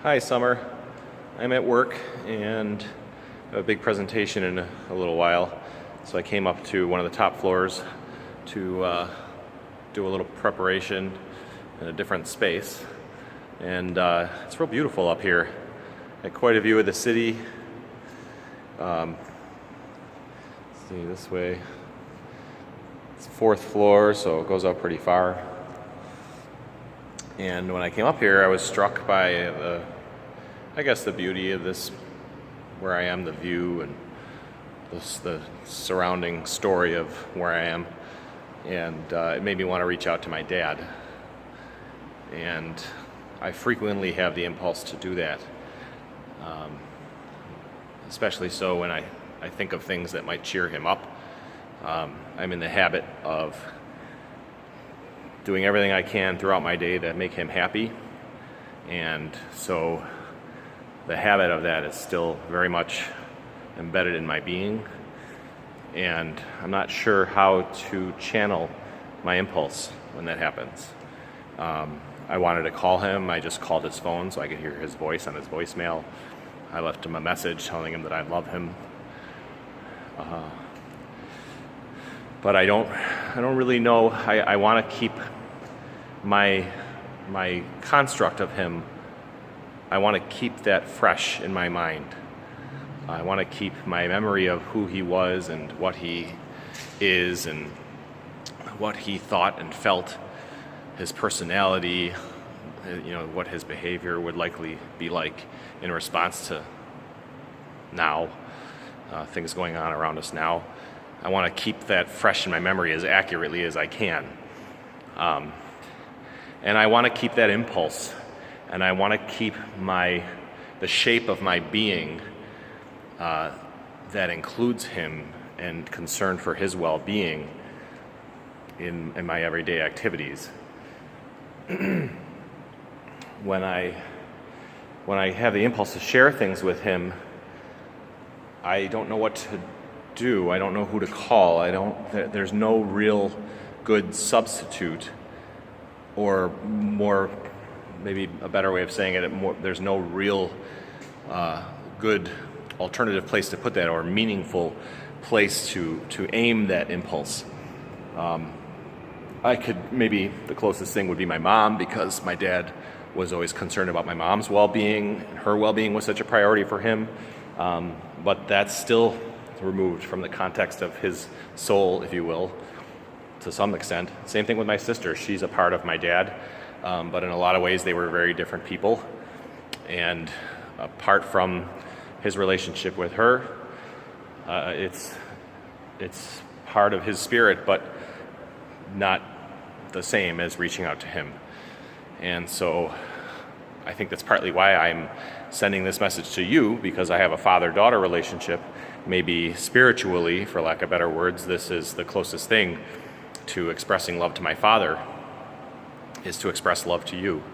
Hi, Summer. I'm at work and have a big presentation in a little while, so I came up to one of the top floors to do a little preparation in a different space. And it's real beautiful up here. Got quite a view of the city. Let's see, this way. It's the fourth floor, so it goes up pretty far. And when I came up here, I was struck by the beauty of this, where I am, the view, and the surrounding story of where I am. And it made me want to reach out to my dad. And I frequently have the impulse to do that, especially so when I think of things that might cheer him up. I'm in the habit of doing everything I can throughout my day to make him happy, and so the habit of that is still very much embedded in my being, and I'm not sure how to channel my impulse when that happens. I wanted to call him. I just called his phone so I could hear his voice on his voicemail. I left him a message telling him that I love him. But I don't really know. I want to keep my construct of him. I want to keep that fresh in my mind. I want to keep my memory of who he was and what he is and what he thought and felt, his personality, what his behavior would likely be like in response to now, things going on around us now. I want to keep that fresh in my memory as accurately as I can. And I want to keep that impulse, and I want to keep the shape of my being that includes him and concern for his well-being in my everyday activities. When I have the impulse to share things with him, I don't know what to do. I don't know who to call. There's no real good substitute, or more, maybe a better way of saying it, there's no real good alternative place to put that, or meaningful place to aim that impulse. Maybe the closest thing would be my mom, because my dad was always concerned about my mom's well-being, and her well-being was such a priority for him. But that's still removed from the context of his soul, if you will, to some extent. Same thing with my sister. She's a part of my dad, but in a lot of ways they were very different people. And apart from his relationship with her, it's part of his spirit, but not the same as reaching out to him. And so I think that's partly why I'm sending this message to you, because I have a father-daughter relationship. Maybe spiritually, for lack of better words, this is the closest thing to expressing love to my father, is to express love to you.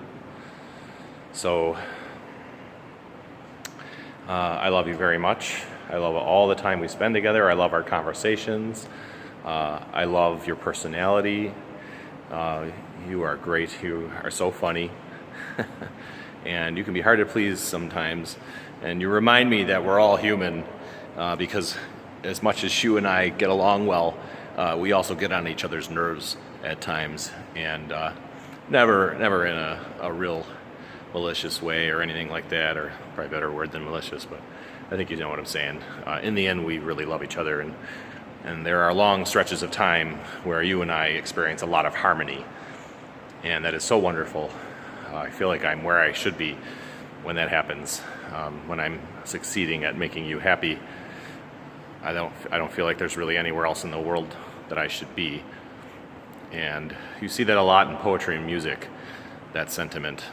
So I love you very much. I love all the time we spend together. I love our conversations. I love your personality. You are great. You are so funny. And you can be hard to please sometimes. And you remind me that we're all human, because as much as you and I get along well, we also get on each other's nerves at times, and never in a real malicious way or anything like that, or probably a better word than malicious, but I think you know what I'm saying. In the end, we really love each other, and there are long stretches of time where you and I experience a lot of harmony, and that is so wonderful. I feel like I'm where I should be when that happens. When I'm succeeding at making you happy, I don't feel like there's really anywhere else in the world that I should be. And you see that a lot in poetry and music, that sentiment.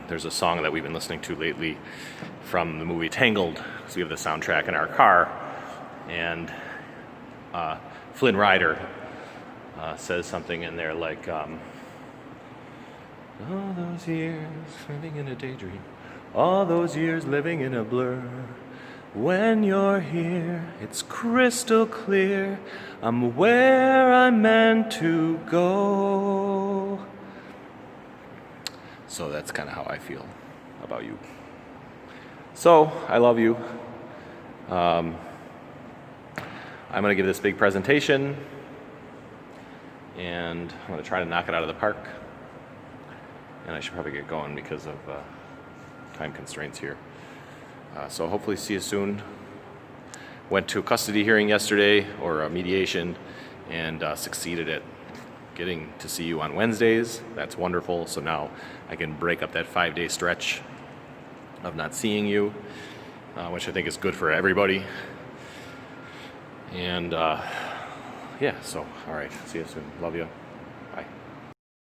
There's a song that we've been listening to lately from the movie Tangled, because we have the soundtrack in our car, and Flynn Rider says something in there like, all those years living in a daydream, all those years living in a blur. When you're here, it's crystal clear, I'm where I'm meant to go. So that's kind of how I feel. about you. So, I love you. I'm going to give this big presentation, and I'm going to try to knock it out of the park. And I should probably get going because of time constraints here. So hopefully see you soon. Went to a custody hearing yesterday, or a mediation, and succeeded at getting to see you on Wednesdays. That's wonderful. So now I can break up that 5-day stretch of not seeing you, which I think is good for everybody. And yeah, so all right, see you soon. Love you.